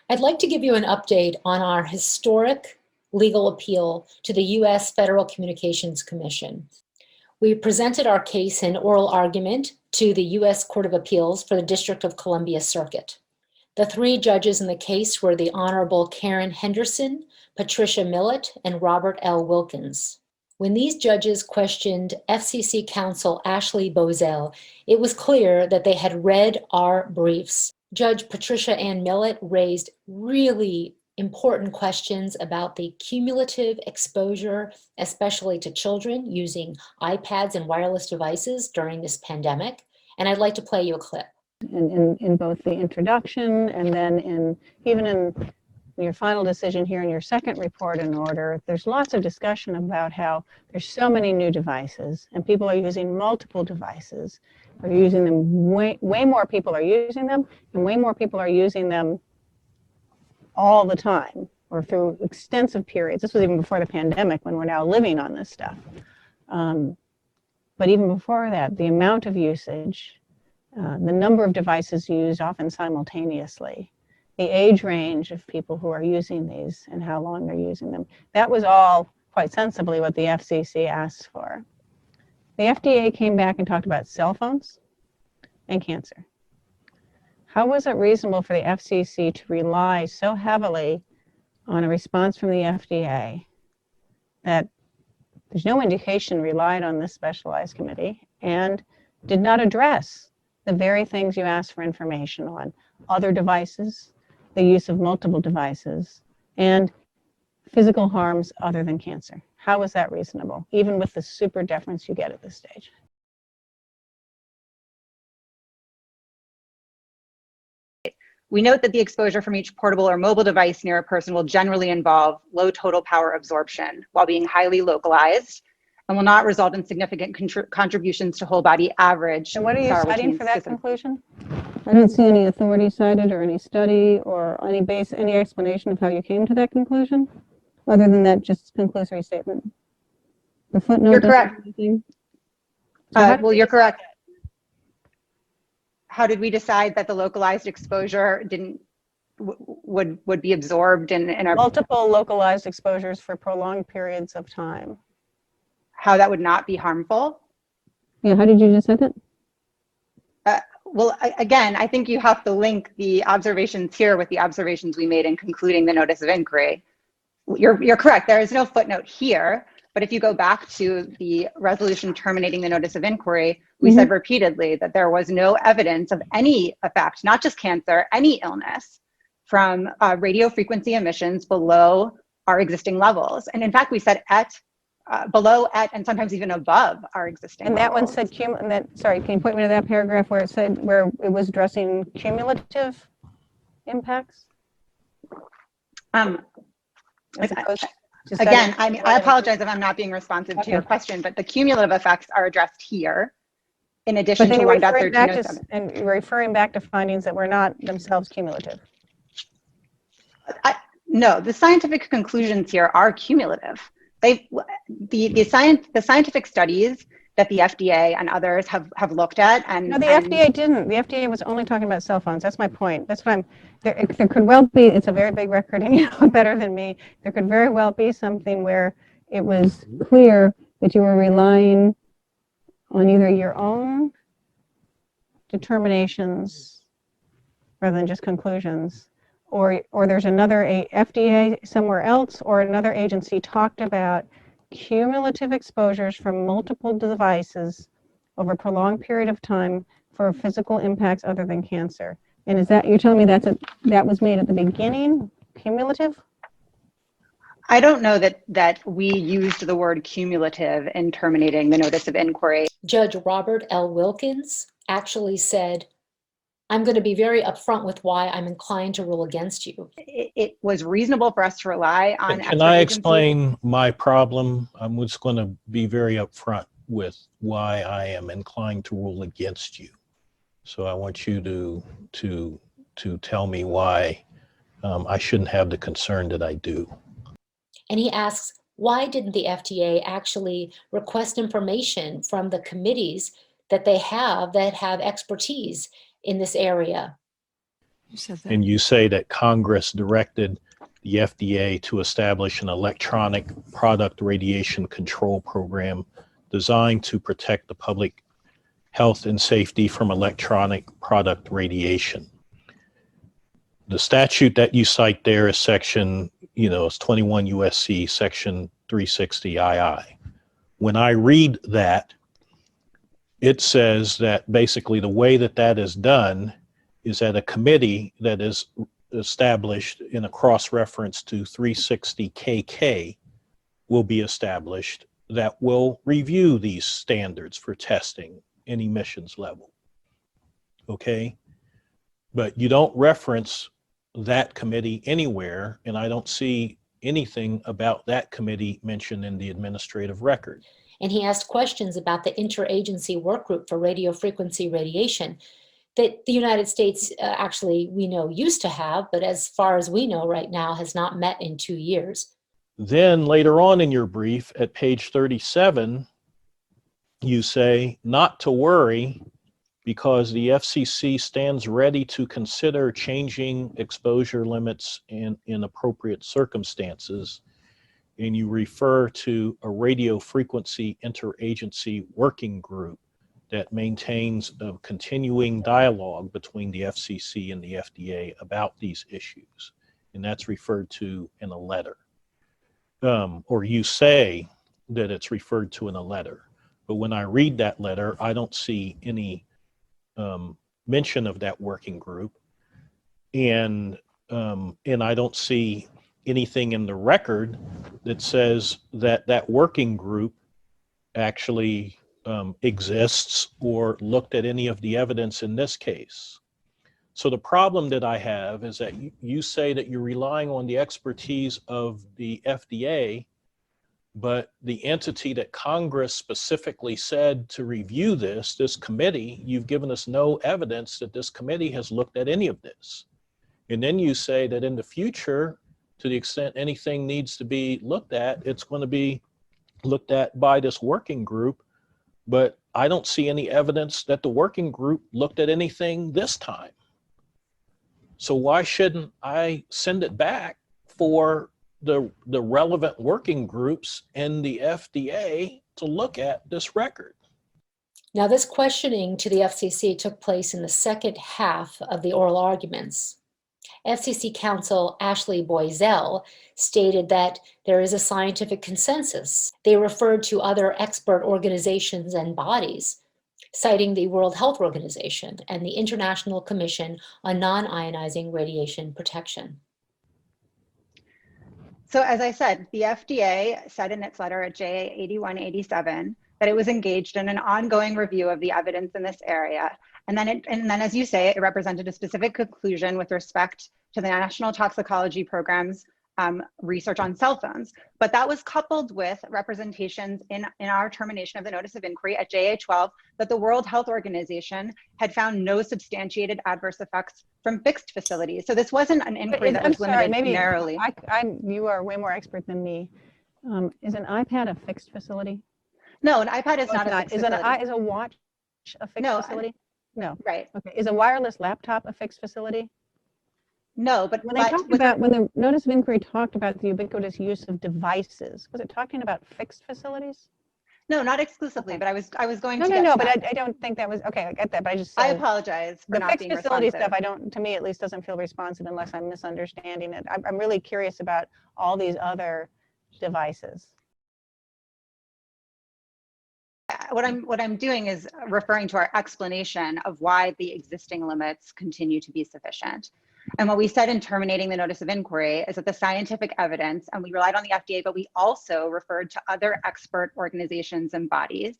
I'd like to give you an update on our historic legal appeal to the U.S. Federal Communications Commission. We presented our case in oral argument to the U.S. Court of Appeals for the District of Columbia Circuit. The three judges in the case were the Honorable Karen Henderson, Patricia Millett, and Robert L. Wilkins. When these judges questioned FCC counsel Ashley Bozell, it was clear that they had read our briefs. Judge Patricia Ann Millett raised really important questions about the cumulative exposure, especially to children using iPads and wireless devices during this pandemic. And I'd like to play you a clip. In both the introduction and then even in your final decision here in your second report in order, there's lots of discussion about how there's so many new devices and people are using multiple devices. They're using them, way more people are using them, and way more people are using them all the time or through extensive periods. This was even before the pandemic when we're now living on this stuff. But even before that, the amount of usage, the number of devices used often simultaneously, the age range of people who are using these and how long they're using them. That was all quite sensibly what the FCC asked for. The FDA came back and talked about cell phones and cancer. How was it reasonable for the FCC to rely so heavily on a response from the FDA that there's no indication relied on this specialized committee and did not address the very things you asked for information on: other devices, the use of multiple devices, and physical harms other than cancer? How is that reasonable, even with the super deference you get at this stage? We note that the exposure from each portable or mobile device near a person will generally involve low total power absorption while being highly localized and will not result in significant contributions to whole body average. And what are you citing for that conclusion? I don't see any authority cited or any study or any explanation of how you came to that conclusion, other than that just conclusory statement. The footnote. You're correct. So well, you're correct. How did we decide that the localized exposure would be absorbed in our multiple localized exposures for prolonged periods of time? How that would not be harmful? Yeah, how did you just say that? Well, again, I think you have to link the observations here with the observations we made in concluding the notice of inquiry. You're correct. There is no footnote here, but if you go back to the resolution terminating the notice of inquiry, we said repeatedly that there was no evidence of any effect, not just cancer, any illness from radio frequency emissions below our existing levels. And in fact, we said below, at, and sometimes even above our existing And that levels. one said, sorry, can you point me to that paragraph where it was addressing cumulative impacts? Again, I apologize if I'm not being responsive to your question, but the cumulative effects are addressed here in addition to 1.1307. And you're referring back to findings that were not themselves cumulative. No, the scientific conclusions here are cumulative. The scientific studies that the FDA and others have looked at and no, the FDA didn't. The FDA was only talking about cell phones. That's my point. That's what there could well be, it's a very big record and you know better than me. There could very well be something where it was clear that you were relying on either your own determinations rather than just conclusions, or there's another FDA somewhere else or another agency talked about cumulative exposures from multiple devices over a prolonged period of time for physical impacts other than cancer. And is that, you're telling me that was made at the beginning, cumulative? I don't know that we used the word cumulative in terminating the notice of inquiry. Judge Robert L. Wilkins actually said, I'm going to be very upfront with why I'm inclined to rule against you. It was reasonable for us to rely on. Can I explain my problem? I'm just going to be very upfront with why I am inclined to rule against you. So I want you to tell me why I shouldn't have the concern that I do. And he asks, why didn't the FDA actually request information from the committees that they have that have expertise in this area? You said that. And you say that Congress directed the FDA to establish an electronic product radiation control program designed to protect the public health and safety from electronic product radiation. The statute that you cite there is section, it's 21 USC section 360 II. When I read that, it says that basically the way that that is done is that a committee that is established in a cross-reference to 360 KK will be established that will review these standards for testing and emissions level. Okay? But you don't reference that committee anywhere, and I don't see anything about that committee mentioned in the administrative record. And he asked questions about the Interagency Work Group for Radiofrequency Radiation that the United States actually, we know, used to have, but as far as we know right now, has not met in 2 years. Then later on in your brief at page 37, you say, not to worry because the FCC stands ready to consider changing exposure limits in appropriate circumstances. And you refer to a Radiofrequency Interagency Working Group that maintains a continuing dialogue between the FCC and the FDA about these issues. And that's referred to in a letter. Or you say that it's referred to in a letter. But when I read that letter, I don't see any mention of that working group. And I don't see anything in the record that says that that working group actually exists or looked at any of the evidence in this case. So the problem that I have is that you say that you're relying on the expertise of the FDA, but the entity that Congress specifically said to review this committee, you've given us no evidence that this committee has looked at any of this. And then you say that in the future, to the extent anything needs to be looked at, it's going to be looked at by this working group. But I don't see any evidence that the working group looked at anything this time. So why shouldn't I send it back for the relevant working groups and the FDA to look at this record? Now, this questioning to the FCC took place in the second half of the oral arguments. FCC counsel Ashley Boisel stated that there is a scientific consensus. They referred to other expert organizations and bodies, citing the World Health Organization and the International Commission on Non-Ionizing Radiation Protection. So as I said, the FDA said in its letter at JA 8187 that it was engaged in an ongoing review of the evidence in this area. And then, as you say, it represented a specific conclusion with respect to the National Toxicology Program's research on cell phones. But that was coupled with representations in our termination of the notice of inquiry at JA 12 that the World Health Organization had found no substantiated adverse effects from fixed facilities. So this wasn't an inquiry that was limited narrowly. You are way more expert than me. Is an iPad a fixed facility? No, an iPad is not a fixed facility. Is a watch a fixed facility? No. Right. Okay. Is a wireless laptop a fixed facility? No, but when the notice of inquiry talked about the ubiquitous use of devices, was it talking about fixed facilities? No, not exclusively, okay. But I was going to No, but I don't think that was, okay, I get that, but I apologize for not being responsive. The fixed facility stuff, to me at least, doesn't feel responsive unless I'm misunderstanding it. I'm really curious about all these other devices. What I'm doing is referring to our explanation of why the existing limits continue to be sufficient. And what we said in terminating the notice of inquiry is that the scientific evidence, and we relied on the FDA, but we also referred to other expert organizations and bodies,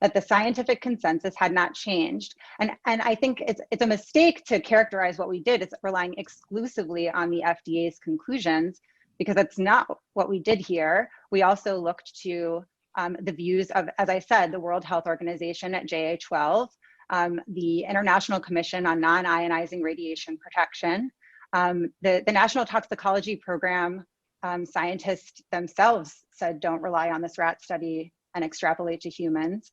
that the scientific consensus had not changed. And I think it's a mistake to characterize what we did as relying exclusively on the FDA's conclusions, because that's not what we did here. We also looked to the views of, as I said, the World Health Organization at JA 12, the International Commission on Non-Ionizing Radiation Protection, the National Toxicology Program scientists themselves said don't rely on this rat study and extrapolate to humans.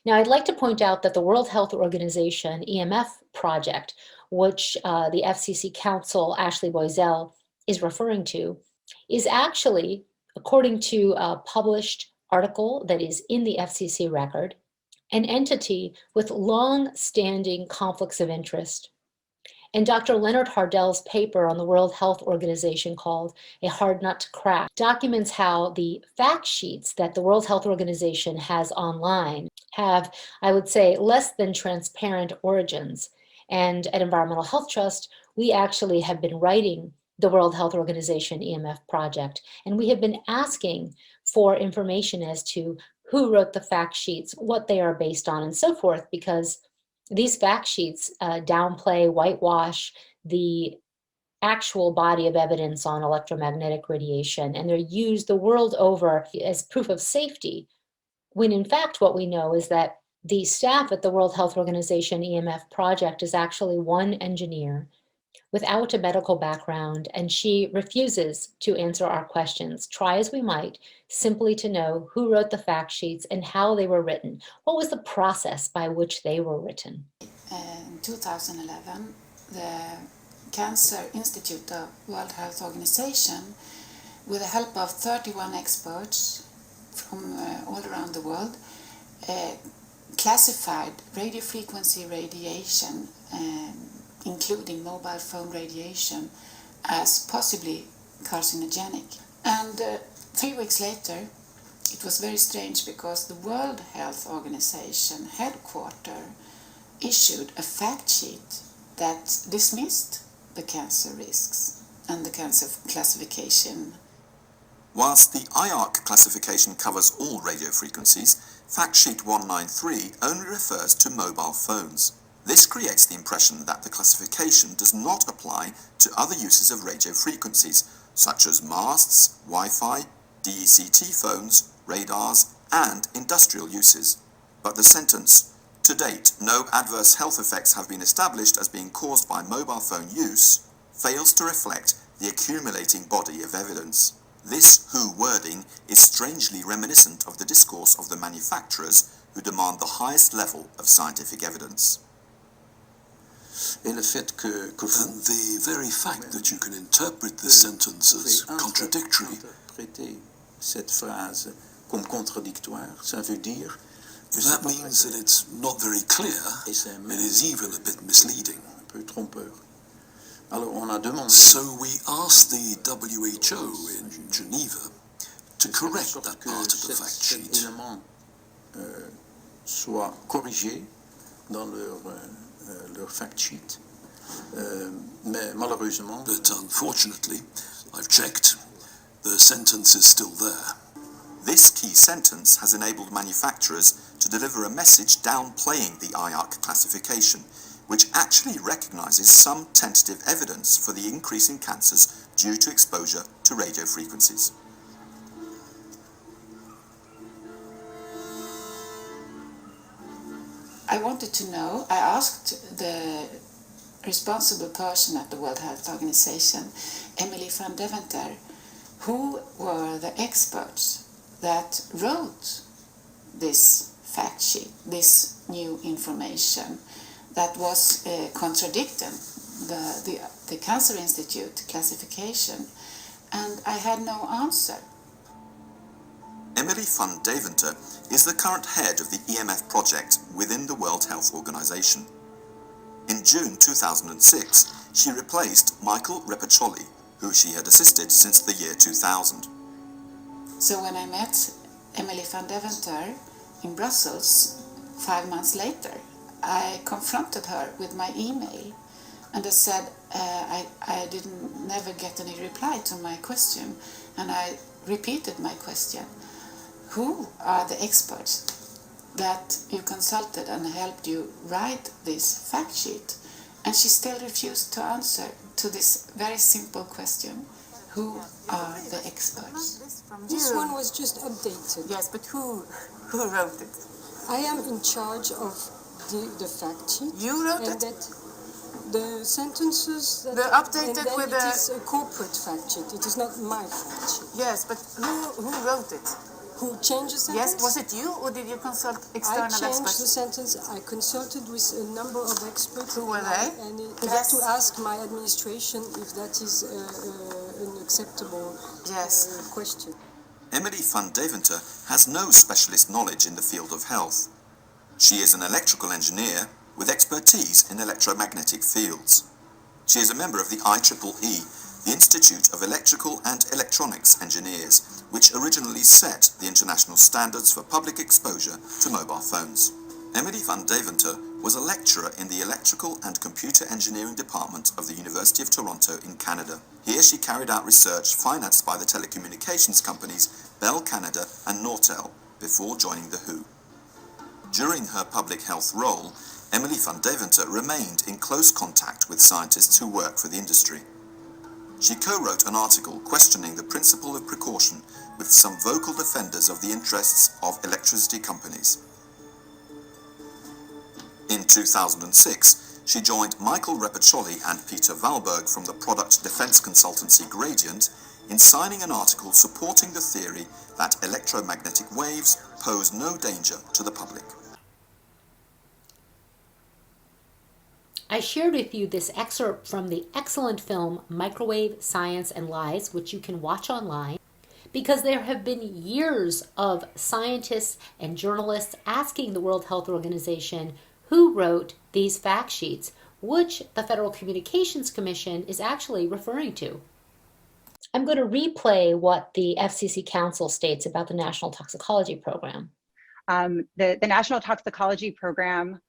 Now, I'd like to point out that the World Health Organization EMF project which the FCC counsel, Ashley Boisel, is referring to, is actually, according to a published article that is in the FCC record, an entity with long-standing conflicts of interest. And Dr. Leonard Hardell's paper on the World Health Organization called A Hard Nut to Crack documents how the fact sheets that the World Health Organization has online have, I would say, less than transparent origins. And at Environmental Health Trust, we actually have been writing the World Health Organization EMF project, and we have been asking for information as to who wrote the fact sheets, what they are based on, and so forth, because these fact sheets downplay, whitewash the actual body of evidence on electromagnetic radiation, and they're used the world over as proof of safety, when in fact what we know is that the staff at the World Health Organization EMF project is actually one engineer without a medical background, and she refuses to answer our questions, try as we might, simply to know who wrote the fact sheets and how they were written. What was the process by which they were written? In 2011, the Cancer Institute of World Health Organization, with the help of 31 experts from all around the world, classified radiofrequency radiation, including mobile phone radiation, as possibly carcinogenic. And 3 weeks later, it was very strange because the World Health Organization headquarters issued a fact sheet that dismissed the cancer risks and the cancer classification. Whilst the IARC classification covers all radio frequencies, fact sheet 193 only refers to mobile phones. This creates the impression that the classification does not apply to other uses of radio frequencies, such as masts, Wi-Fi, DECT phones, radars, and industrial uses. But the sentence, "To date, no adverse health effects have been established as being caused by mobile phone use," fails to reflect the accumulating body of evidence. This WHO wording is strangely reminiscent of the discourse of the manufacturers who demand the highest level of scientific evidence. And the very fact that you can interpret this sentence as contradictory that means that it's not very clear, and is even a bit misleading. So we asked the WHO in Geneva to correct that part of the fact sheet. Soit corrigé dans leur fact sheet. Mais malheureusement, but unfortunately, I've checked, the sentence is still there. This key sentence has enabled manufacturers to deliver a message downplaying the IARC classification, which actually recognizes some tentative evidence for the increase in cancers due to exposure to radio frequencies. I wanted to know, I asked the responsible person at the World Health Organization, Emily van Deventer, who were the experts that wrote this fact sheet, this new information that was contradicting the Cancer Institute classification, and I had no answer. Emily van Deventer is the current head of the EMF project within the World Health Organization. In June 2006, she replaced Michael Repaccioli, who she had assisted since the year 2000. So when I met Emily van Deventer in Brussels 5 months later, I confronted her with my email, and I said I never get any reply to my question, and I repeated my question. Who are the experts that you consulted and helped you write this fact sheet? And she still refused to answer to this very simple question. Who are the experts? This one was just updated. Yes, but who wrote it? I am in charge of the fact sheet. You wrote and it? That the sentences that They're updated and then with it is a corporate fact sheet. It is not my fact sheet. Yes, but who wrote it? Who changed the sentence? Yes, was it you or did you consult I external changed the experts? sentence. I consulted with a number of experts. Who were they? And I Yes. had to ask my administration if that is an acceptable Yes. question. Emily van Deventer has no specialist knowledge in the field of health. She is an electrical engineer with expertise in electromagnetic fields. She is a member of the IEEE, the Institute of Electrical and Electronics Engineers, which originally set the international standards for public exposure to mobile phones. Emily van Deventer was a lecturer in the Electrical and Computer Engineering Department of the University of Toronto in Canada. Here she carried out research financed by the telecommunications companies Bell Canada and Nortel before joining the WHO. During her public health role, Emily van Deventer remained in close contact with scientists who work for the industry. She co-wrote an article questioning the principle of precaution with some vocal defenders of the interests of electricity companies. In 2006, she joined Michael Repiccioli and Peter Valberg from the product defense consultancy Gradient in signing an article supporting the theory that electromagnetic waves pose no danger to the public. I shared with you this excerpt from the excellent film Microwave Science and Lies, which you can watch online, because there have been years of scientists and journalists asking the World Health Organization who wrote these fact sheets, which the Federal Communications Commission is actually referring to. I'm going to replay what the FCC Council states about the National Toxicology Program. The National Toxicology Program,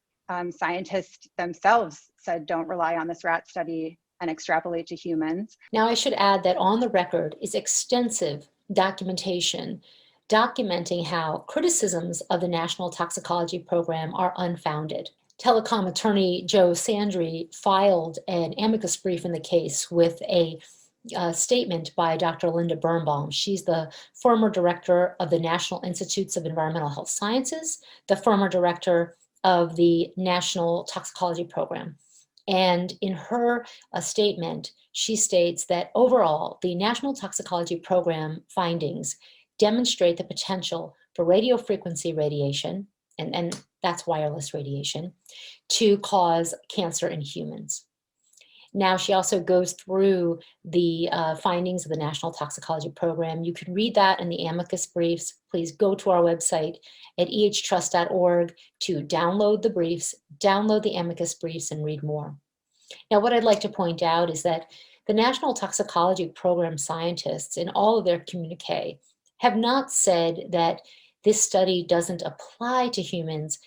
scientists themselves said don't rely on this rat study and extrapolate to humans. Now, I should add that on the record is extensive documentation documenting how criticisms of the National Toxicology Program are unfounded. Telecom attorney Joe Sandry filed an amicus brief in the case with a statement by Dr. Linda Birnbaum. She's the former director of the National Institutes of Environmental Health Sciences, the former director of the National Toxicology Program. And in her statement, she states that overall, the National Toxicology Program findings demonstrate the potential for radiofrequency radiation, and that's wireless radiation, to cause cancer in humans. Now, she also goes through the findings of the National Toxicology Program. You can read that in the amicus briefs. Please go to our website at ehtrust.org to download the briefs, download the amicus briefs, and read more. Now, what I'd like to point out is that the National Toxicology Program scientists, in all of their communique, have not said that this study doesn't apply to humans,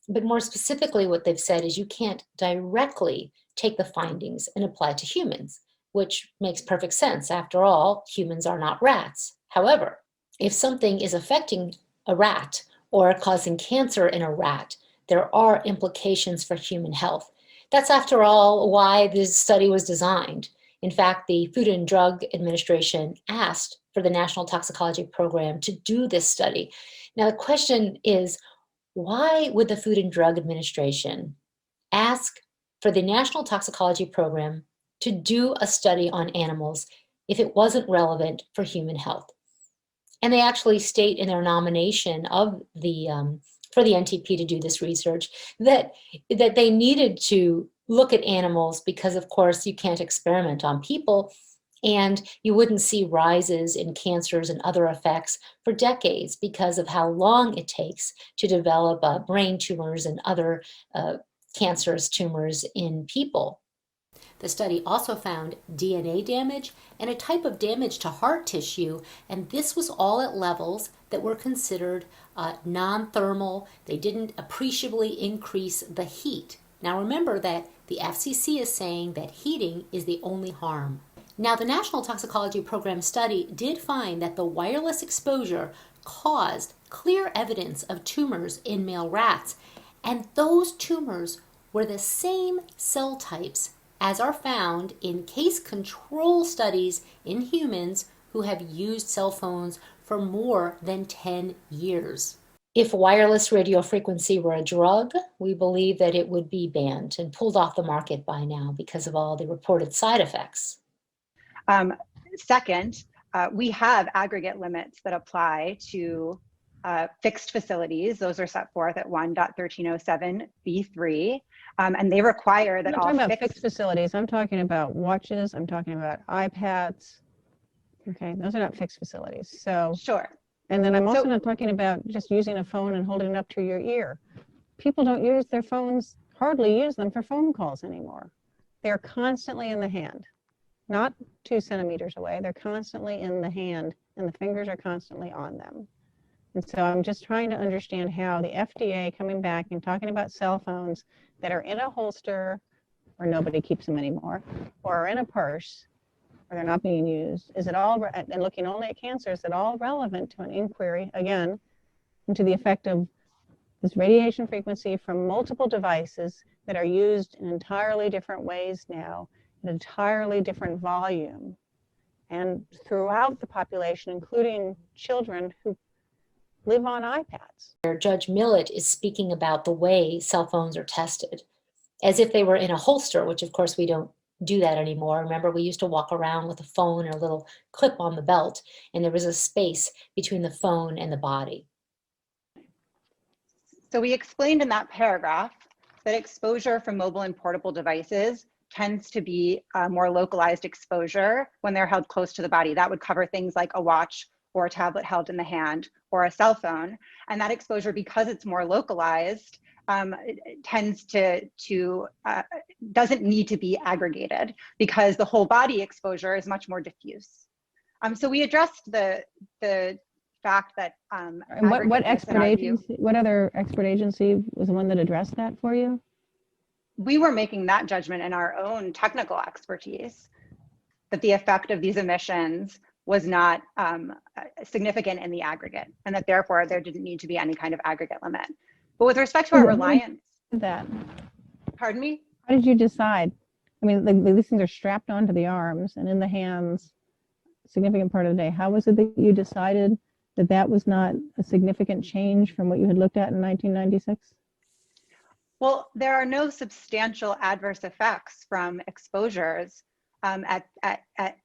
but more specifically, what they've said is you can't directly take the findings and apply to humans, which makes perfect sense. After all, humans are not rats. However, if something is affecting a rat or causing cancer in a rat, there are implications for human health. That's, after all, why this study was designed. In fact, the Food and Drug Administration asked for the National Toxicology Program to do this study. Now, the question is, why would the Food and Drug Administration ask for the National Toxicology Program to do a study on animals if it wasn't relevant for human health? And they actually state in their nomination of the for the NTP to do this research that they needed to look at animals because, of course, you can't experiment on people, and you wouldn't see rises in cancers and other effects for decades because of how long it takes to develop brain tumors and other cancerous tumors in people. The study also found DNA damage and a type of damage to heart tissue, and this was all at levels that were considered non-thermal. They didn't appreciably increase the heat. Now remember that the FCC is saying that heating is the only harm. Now, the National Toxicology Program study did find that the wireless exposure caused clear evidence of tumors in male rats, and those tumors were the same cell types as are found in case control studies in humans who have used cell phones for more than 10 years. If wireless radiofrequency were a drug, we believe that it would be banned and pulled off the market by now because of all the reported side effects. Second, we have aggregate limits that apply to fixed facilities. Those are set forth at 1.1307b3, and they require that I'm not all talking about fixed facilities. I'm talking about watches. I'm talking about iPads. Okay, those are not fixed facilities. So Sure. And then I'm also not talking about just using a phone and holding it up to your ear. People don't use their phones, hardly use them for phone calls anymore. They're constantly in the hand, not 2 centimeters away. They're constantly in the hand, and the fingers are constantly on them. And so I'm just trying to understand how the FDA coming back and talking about cell phones that are in a holster, or nobody keeps them anymore, or are in a purse, or they're not being used. Is it all, and looking only at cancer, is it all relevant to an inquiry, again, into the effect of this radiation frequency from multiple devices that are used in entirely different ways now, an entirely different volume, and throughout the population, including children who live on iPads? Judge Millett is speaking about the way cell phones are tested, as if they were in a holster, which of course we don't do that anymore. Remember, we used to walk around with a phone or a little clip on the belt, and there was a space between the phone and the body. So we explained in that paragraph that exposure from mobile and portable devices tends to be a more localized exposure when they're held close to the body. That would cover things like a watch or a tablet held in the hand or a cell phone. And that exposure, because it's more localized, tends doesn't need to be aggregated because the whole body exposure is much more diffuse. So we addressed the fact that and what other expert agency was the one that addressed that for you? We were making that judgment in our own technical expertise, that the effect of these emissions was not significant in the aggregate, and that therefore there didn't need to be any kind of aggregate limit. But with respect to our reliance, pardon me? How did you decide? I mean, these things are strapped onto the arms and in the hands a significant part of the day. How was it that you decided that that was not a significant change from what you had looked at in 1996? Well, there are no substantial adverse effects from exposures at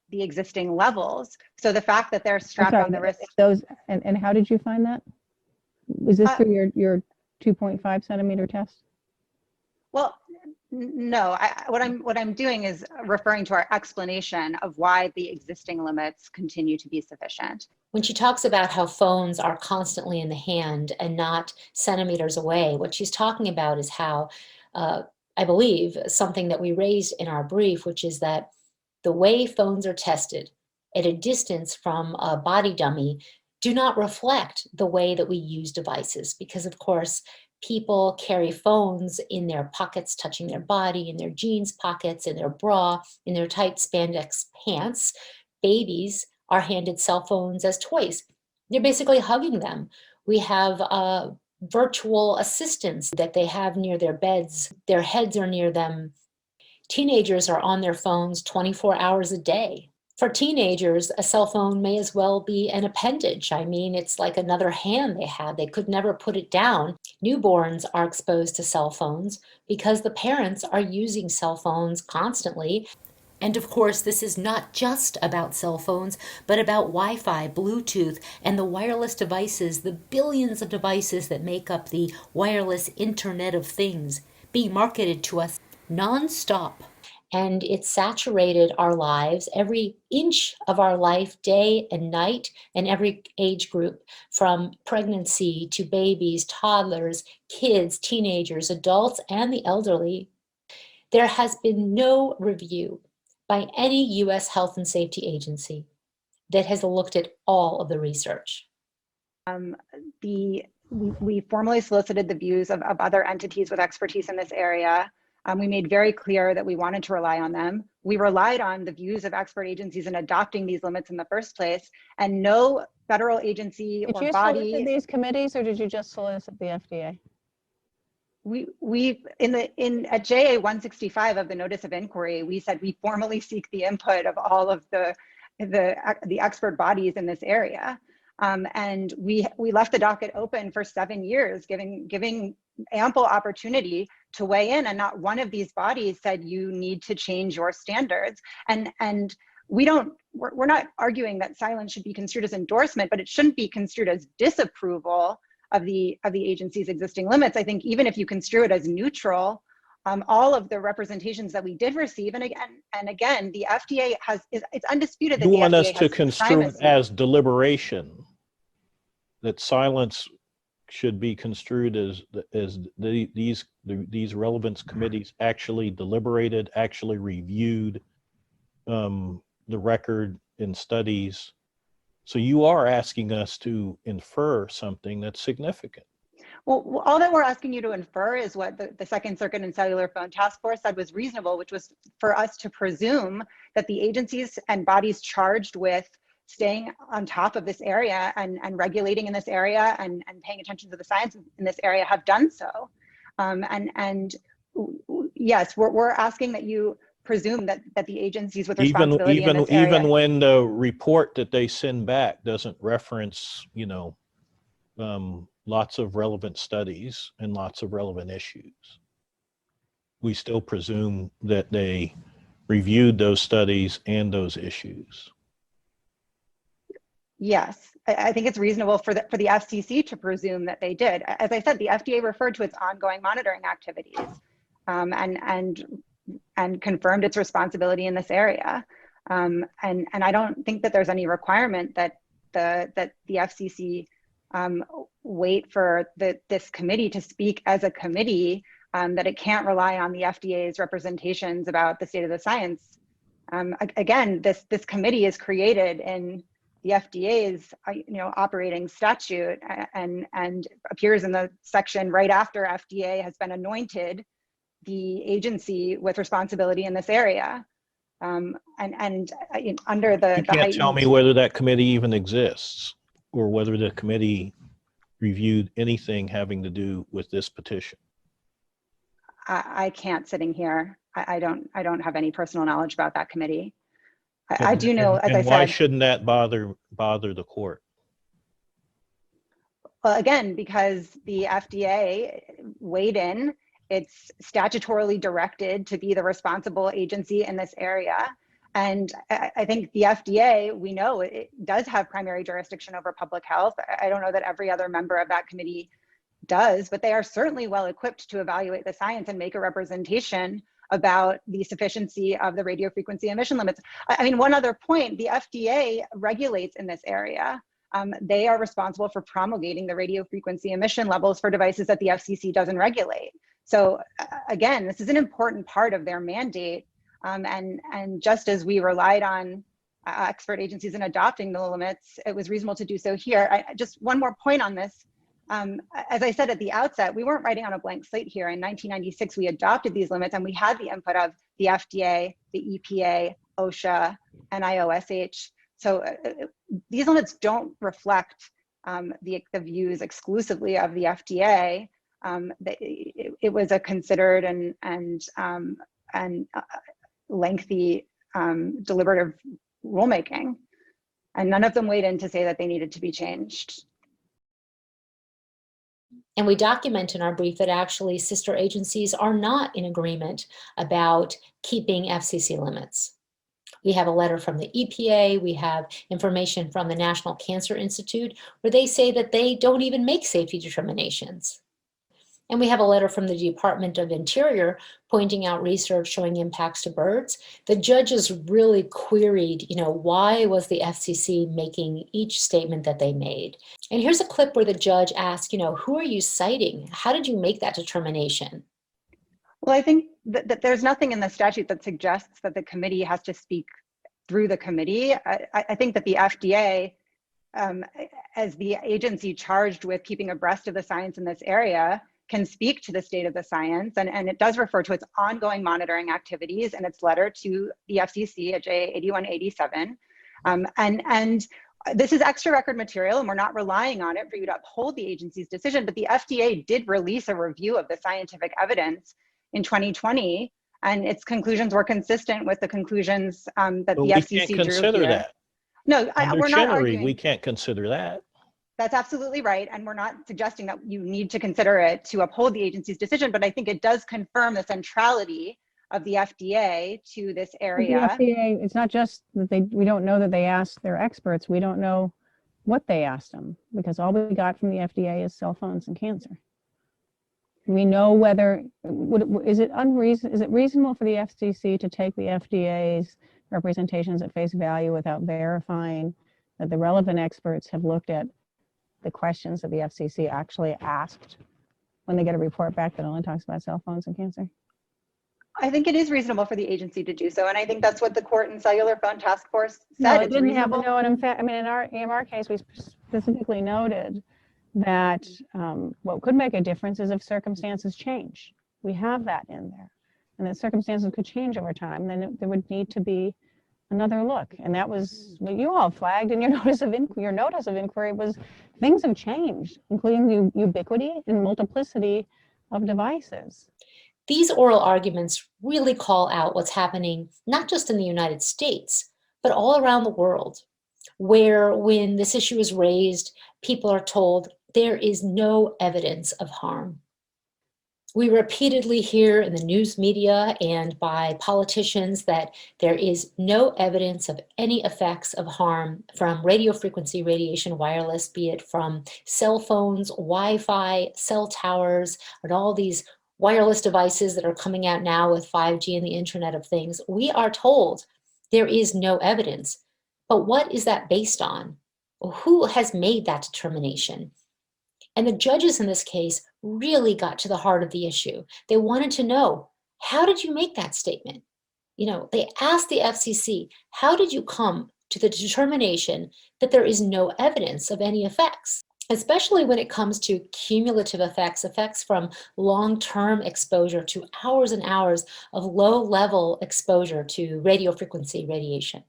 the existing levels. So the fact that they're strapped on the wrist. And how did you find that? Was this for your 2.5 centimeter test? Well, no. What I'm doing is referring to our explanation of why the existing limits continue to be sufficient. When she talks about how phones are constantly in the hand and not centimeters away, what she's talking about is how, I believe, something that we raised in our brief, which is that the way phones are tested at a distance from a body dummy do not reflect the way that we use devices, because of course, people carry phones in their pockets, touching their body, in their jeans pockets, in their bra, in their tight spandex pants. Babies are handed cell phones as toys. They're basically hugging them. We have virtual assistants that they have near their beds. Their heads are near them. Teenagers are on their phones 24 hours a day. For teenagers, a cell phone may as well be an appendage. I mean, it's like another hand they have. They could never put it down. Newborns are exposed to cell phones because the parents are using cell phones constantly. And of course, this is not just about cell phones, but about Wi-Fi, Bluetooth, and the wireless devices, the billions of devices that make up the wireless Internet of Things being marketed to us nonstop. And it saturated our lives, every inch of our life, day and night, and every age group, from pregnancy to babies, toddlers, kids, teenagers, adults, and the elderly. There has been no review by any U.S. health and safety agency that has looked at all of the research. We formally solicited the views of other entities with expertise in this area. We made very clear that we wanted to rely on them. We relied on the views of expert agencies in adopting these limits in the first place, and no federal agency or body. Did you solicit these committees, or did you just solicit the FDA? At JA 165 of the notice of inquiry, we said we formally seek the input of all of the expert bodies in this area. And we left the docket open for 7 years, giving ample opportunity to weigh in, and not one of these bodies said you need to change your standards. And we don't we're not arguing that silence should be construed as endorsement, but it shouldn't be construed as disapproval of the agency's existing limits. I think even if you construe it as neutral, all of the representations that we did receive, and again, the FDA it's undisputed that You the want FDA us to has construe it primacy. as deliberation, that silence should be construed as these relevance committees actually deliberated, actually reviewed the record in studies. So you are asking us to infer something that's significant. Well, all that we're asking you to infer is what the Second Circuit and Cellular Phone Task Force said was reasonable, which was for us to presume that the agencies and bodies charged with staying on top of this area and regulating in this area and paying attention to the science in this area have done so. And yes, we're asking that you presume that the agencies with responsibility in this area, even when the report that they send back doesn't reference, lots of relevant studies and lots of relevant issues, we still presume that they reviewed those studies and those issues. Yes, I think it's reasonable for the FCC to presume that they did. As I said, the FDA referred to its ongoing monitoring activities and confirmed its responsibility in this area. And I don't think that there's any requirement that the FCC wait for this committee to speak as a committee, that it can't rely on the FDA's representations about the state of the science. Again, this committee is created in the FDA's operating statute and appears in the section right after FDA has been anointed the agency with responsibility in this area. And under the you can't tell me whether that committee even exists or whether the committee reviewed anything having to do with this petition. I can't sitting here. I don't have any personal knowledge about that committee. I do know, as I said. Why shouldn't that bother the court? Well, again, because the FDA weighed in. It's statutorily directed to be the responsible agency in this area. And I think the FDA, we know it does have primary jurisdiction over public health. I don't know that every other member of that committee does, but they are certainly well equipped to evaluate the science and make a representation about the sufficiency of the radio frequency emission limits. I mean, one other point, the FDA regulates in this area. They are responsible for promulgating the radio frequency emission levels for devices that the FCC doesn't regulate. So again, this is an important part of their mandate. And just as we relied on expert agencies in adopting the limits, it was reasonable to do so here. Just one more point on this. As I said at the outset, we weren't writing on a blank slate here. In 1996, we adopted these limits and we had the input of the FDA, the EPA, OSHA, and IOSH. So these limits don't reflect the views exclusively of the FDA. It was a considered and lengthy deliberative rulemaking, and none of them weighed in to say that they needed to be changed. And we document in our brief that actually sister agencies are not in agreement about keeping FCC limits. We have a letter from the EPA, we have information from the National Cancer Institute, where they say that they don't even make safety determinations. And we have a letter from the Department of Interior pointing out research showing impacts to birds. The judges really queried, why was the FCC making each statement that they made? And here's a clip where the judge asked, who are you citing? How did you make that determination? Well, I think that there's nothing in the statute that suggests that the committee has to speak through the committee. I think that the FDA, as the agency charged with keeping abreast of the science in this area, can speak to the state of the science, and it does refer to its ongoing monitoring activities in its letter to the FCC at J8187. And this is extra record material, and we're not relying on it for you to uphold the agency's decision, but the FDA did release a review of the scientific evidence in 2020, and its conclusions were consistent with the conclusions that the FCC drew here. That. No, we're not arguing. We can't consider that. That's absolutely right. And we're not suggesting that you need to consider it to uphold the agency's decision, but I think it does confirm the centrality of the FDA to this But area. the FDA, it's not just that we don't know that they asked their experts. We don't know what they asked them, because all we got from the FDA is cell phones and cancer. We know whether, is it reasonable for the FCC to take the FDA's representations at face value without verifying that the relevant experts have looked at the questions that the FCC actually asked when they get a report back that only talks about cell phones and cancer? I think it is reasonable for the agency to do so, and I think that's what the Court and Cellular Phone Task Force said. No, it It's didn't have, reasonable. no, and in fact, I mean, in our case, we specifically noted that what could make a difference is if circumstances change. We have that in there, and that circumstances could change over time. Then there would need to be another look, and that was what you all flagged in your notice of inquiry. Was things have changed, including the ubiquity and multiplicity of devices. These oral arguments really call out what's happening not just in the United States, but all around the world, where when this issue is raised, people are told there is no evidence of harm. We repeatedly hear in the news media and by politicians that there is no evidence of any effects of harm from radio frequency radiation wireless, be it from cell phones, Wi-Fi, cell towers, and all these wireless devices that are coming out now with 5G and the Internet of Things. We are told there is no evidence. But what is that based on? Who has made that determination? And the judges in this case really got to the heart of the issue. They wanted to know, how did you make that statement? You know, they asked the FCC, how did you come to the determination that there is no evidence of any effects? Especially when it comes to cumulative effects, effects from long-term exposure to hours and hours of low-level exposure to radio frequency radiation.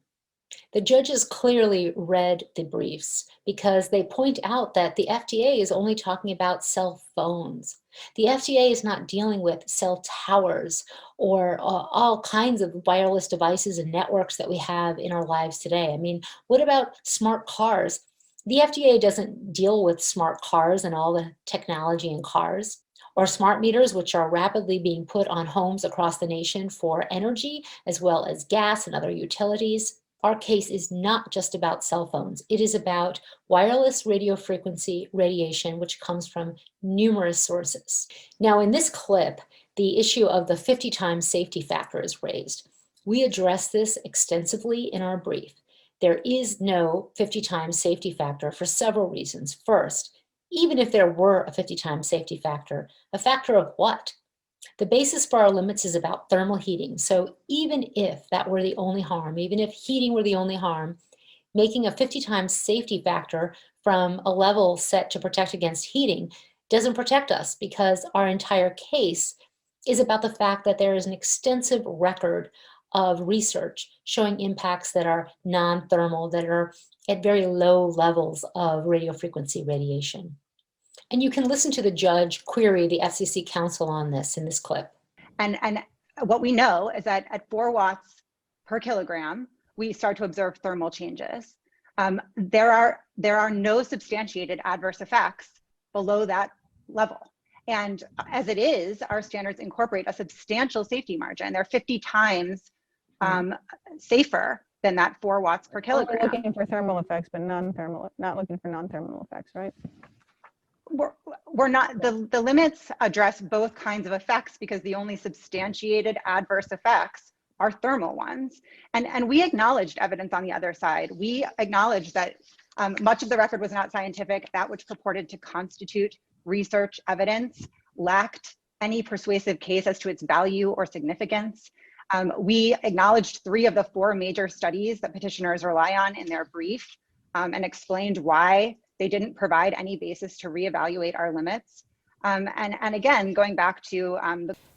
The judges clearly read the briefs because they point out that the FDA is only talking about cell phones. The FDA is not dealing with cell towers or all kinds of wireless devices and networks that we have in our lives today. I mean, what about smart cars? The FDA doesn't deal with smart cars and all the technology in cars, or smart meters, which are rapidly being put on homes across the nation for energy, as well as gas and other utilities. Our case is not just about cell phones. It is about wireless radio frequency radiation, which comes from numerous sources. Now, in this clip, the issue of the 50 times safety factor is raised. We address this extensively in our brief. There is no 50 times safety factor for several reasons. First, even if there were a 50 times safety factor, a factor of what? The basis for our limits is about thermal heating. So even if that were the only harm, even if heating were the only harm, making a 50 times safety factor from a level set to protect against heating doesn't protect us, because our entire case is about the fact that there is an extensive record of research showing impacts that are non-thermal, that are at very low levels of radio frequency radiation. And you can listen to the judge query the FCC counsel on this in this clip. And what we know is that at 4 watts per kilogram, we start to observe thermal changes. There are no substantiated adverse effects below that level. And as it is, our standards incorporate a substantial safety margin. They're 50 times safer than that 4 watts per kilogram. Only looking for thermal effects, but non-thermal, not looking for non-thermal effects, right? We're not, the limits address both kinds of effects, because the only substantiated adverse effects are thermal ones. And we acknowledged evidence on the other side. We acknowledged that much of the record was not scientific. That which purported to constitute research evidence lacked any persuasive case as to its value or significance. We acknowledged 3 of the 4 major studies that petitioners rely on in their brief, and explained why they didn't provide any basis to reevaluate our limits. And again, going back to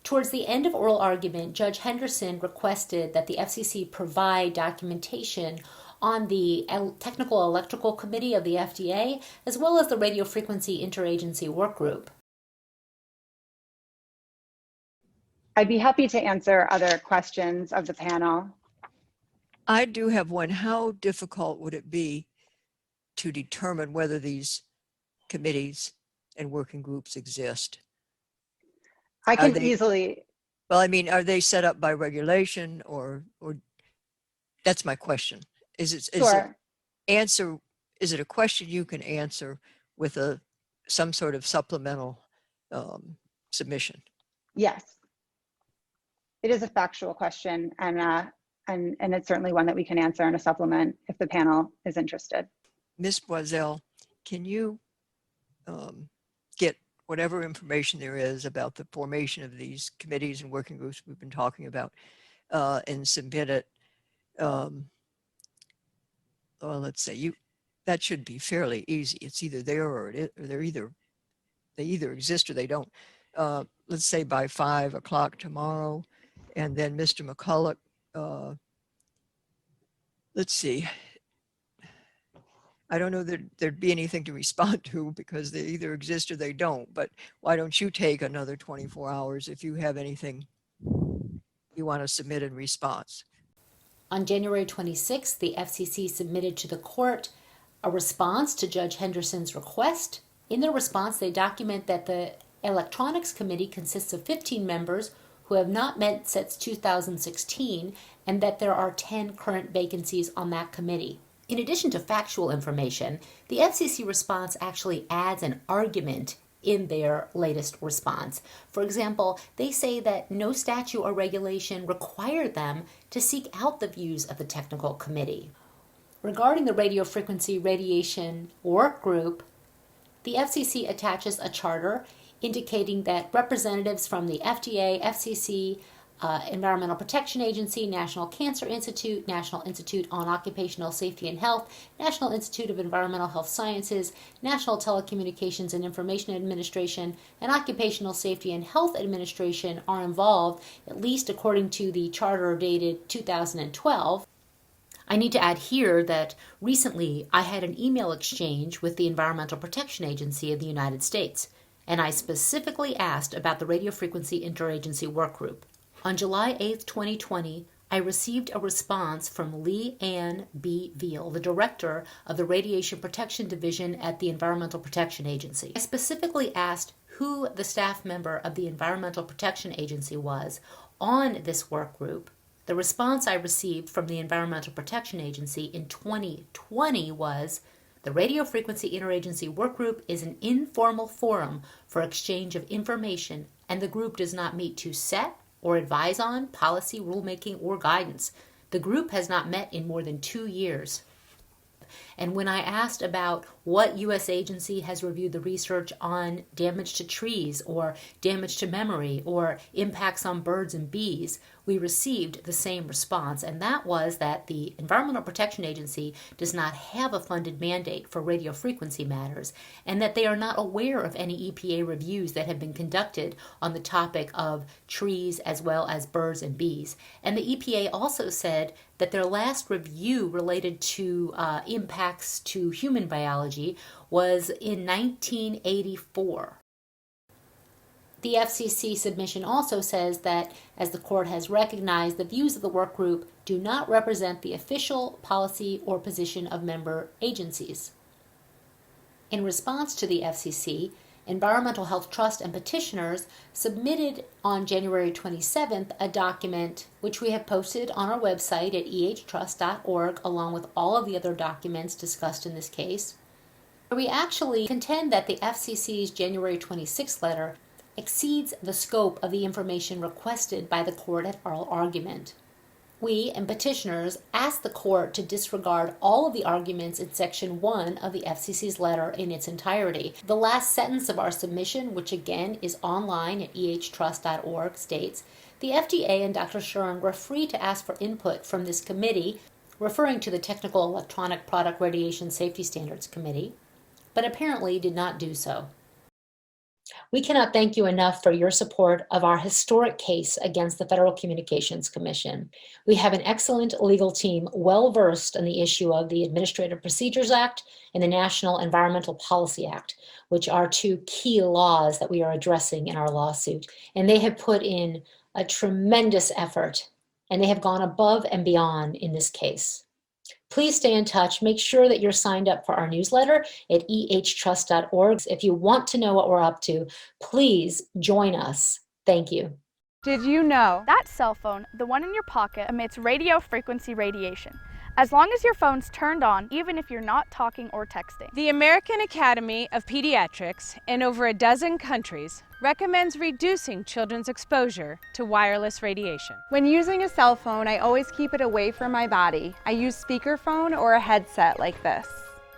Towards the end of oral argument, Judge Henderson requested that the FCC provide documentation on the Technical Electrical Committee of the FDA, as well as the Radiofrequency Interagency Work Group. I'd be happy to answer other questions of the panel. I do have one. How difficult would it be to determine whether these committees and working groups exist? I can easily. Well, I mean, are they set up by regulation or that's my question. Is it Sure. is it a question you can answer with some sort of supplemental submission? Yes. It is a factual question, and it's certainly one that we can answer in a supplement if the panel is interested. Ms. Boiselle, can you get whatever information there is about the formation of these committees and working groups we've been talking about and submit it? Well, let's say that should be fairly easy. It's either there or they either exist or they don't. Let's say by 5 o'clock tomorrow, and then Mr. McCulloch, let's see. I don't know that there'd be anything to respond to because they either exist or they don't, but why don't you take another 24 hours if you have anything you want to submit in response? On January 26th, the FCC submitted to the court a response to Judge Henderson's request. In their response, they document that the Electronics Committee consists of 15 members who have not met since 2016, and that there are 10 current vacancies on that committee. In addition to factual information, the FCC response actually adds an argument in their latest response. For example, they say that no statute or regulation required them to seek out the views of the technical committee. Regarding the radio frequency radiation work group, the FCC attaches a charter indicating that representatives from the FDA, FCC, Environmental Protection Agency, National Cancer Institute, National Institute on Occupational Safety and Health, National Institute of Environmental Health Sciences, National Telecommunications and Information Administration, and Occupational Safety and Health Administration are involved, at least according to the charter dated 2012. I need to add here that recently I had an email exchange with the Environmental Protection Agency of the United States, and I specifically asked about the Radiofrequency Interagency Work Group. On July 8, 2020, I received a response from Lee Ann B. Veal, the director of the Radiation Protection Division at the Environmental Protection Agency. I specifically asked who the staff member of the Environmental Protection Agency was on this work group. The response I received from the Environmental Protection Agency in 2020 was, the Radiofrequency Interagency Work Group is an informal forum for exchange of information, and the group does not meet to set or advise on policy, rulemaking, or guidance. The group has not met in more than 2 years. And when I asked about what U.S. agency has reviewed the research on damage to trees or damage to memory or impacts on birds and bees, we received the same response, and that was that the Environmental Protection Agency does not have a funded mandate for radio frequency matters, and that they are not aware of any EPA reviews that have been conducted on the topic of trees as well as birds and bees. And the EPA also said that their last review related to impacts to human biology was in 1984. The FCC submission also says that, as the court has recognized, the views of the work group do not represent the official policy or position of member agencies. In response to the FCC, Environmental Health Trust and petitioners submitted on January 27th a document which we have posted on our website at ehtrust.org along with all of the other documents discussed in this case. We actually contend that the FCC's January 26th letter exceeds the scope of the information requested by the court at oral argument. We and petitioners ask the court to disregard all of the arguments in Section 1 of the FCC's letter in its entirety. The last sentence of our submission, which again is online at ehtrust.org, states, "The FDA and Dr. Shuren were free to ask for input from this committee," referring to the Technical Electronic Product Radiation Safety Standards Committee, but apparently did not do so. We cannot thank you enough for your support of our historic case against the Federal Communications Commission. We have an excellent legal team well-versed in the issue of the Administrative Procedures Act and the National Environmental Policy Act, which are two key laws that we are addressing in our lawsuit. And they have put in a tremendous effort, and they have gone above and beyond in this case. Please stay in touch. Make sure that you're signed up for our newsletter at ehtrust.org. If you want to know what we're up to, please join us. Thank you. Did you know that cell phone, the one in your pocket, emits radio frequency radiation, as long as your phone's turned on, even if you're not talking or texting? the American Academy of Pediatrics in over a dozen countries recommends reducing children's exposure to wireless radiation? When using a cell phone, I always keep it away from my body. I use speakerphone or a headset like this.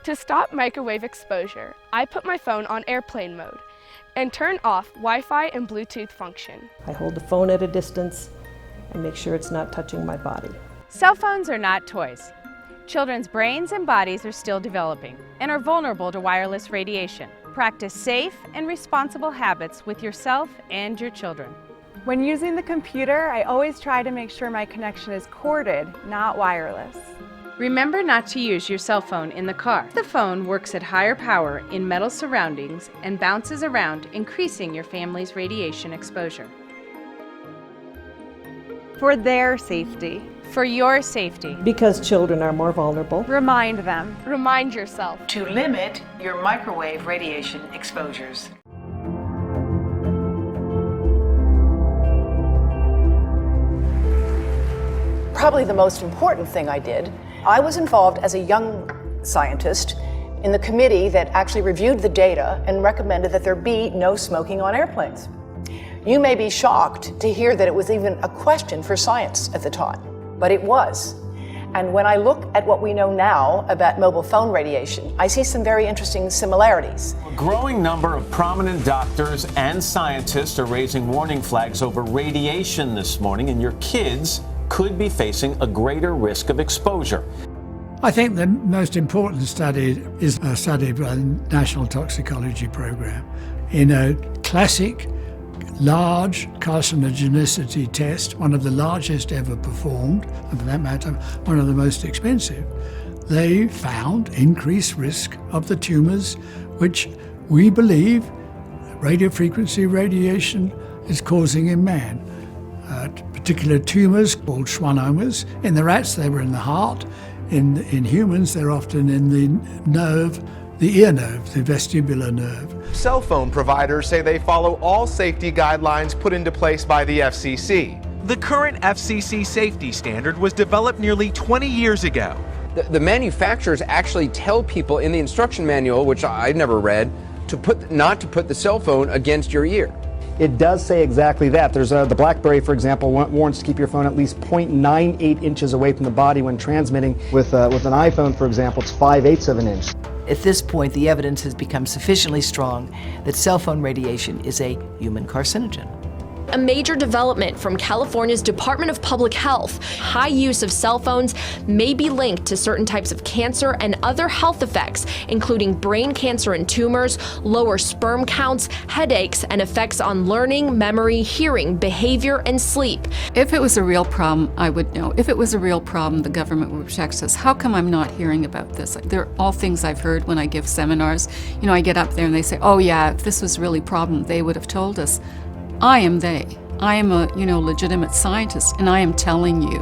To stop microwave exposure, I put my phone on airplane mode and turn off Wi-Fi and Bluetooth function. I hold the phone at a distance and make sure it's not touching my body. Cell phones are not toys. Children's brains and bodies are still developing and are vulnerable to wireless radiation. Practice safe and responsible habits with yourself and your children. When using the computer, I always try to make sure my connection is corded, not wireless. Remember not to use your cell phone in the car. The phone works at higher power in metal surroundings and bounces around, increasing your family's radiation exposure. For their safety. For your safety. Because children are more vulnerable. Remind them. Remind yourself. To limit your microwave radiation exposures. Probably the most important thing I did, I was involved as a young scientist in the committee that actually reviewed the data and recommended that there be no smoking on airplanes. You may be shocked to hear that it was even a question for science at the time, but it was. And when I look at what we know now about mobile phone radiation, I see some very interesting similarities. A growing number of prominent doctors and scientists are raising warning flags over radiation this morning, and your kids could be facing a greater risk of exposure. I think the most important study is a study by the National Toxicology Program. In a classic large carcinogenicity test, one of the largest ever performed, and for that matter, one of the most expensive, they found increased risk of the tumors which we believe radiofrequency radiation is causing in man. Particular tumors called schwannomas. In the rats, they were in the heart. In humans, they're often in the nerve, the ear nerve, the vestibular nerve. Cell phone providers say they follow all safety guidelines put into place by the FCC. The current FCC safety standard was developed nearly 20 years ago. The manufacturers actually tell people in the instruction manual, which I've never read, not to put the cell phone against your ear. It does say exactly that. There's the BlackBerry, for example, warns to keep your phone at least 0.98 inches away from the body when transmitting. With an iPhone, for example, it's 5/8 of an inch. At this point, the evidence has become sufficiently strong that cell phone radiation is a human carcinogen. A major development from California's Department of Public Health. High use of cell phones may be linked to certain types of cancer and other health effects, including brain cancer and tumors, lower sperm counts, headaches, and effects on learning, memory, hearing, behavior, and sleep. If it was a real problem, I would know. If it was a real problem, the government would protect us. How come I'm not hearing about this? They're all things I've heard when I give seminars. You know, I get up there and they say, oh yeah, if this was really a problem, they would have told us. I am they. I am a, legitimate scientist, and I am telling you.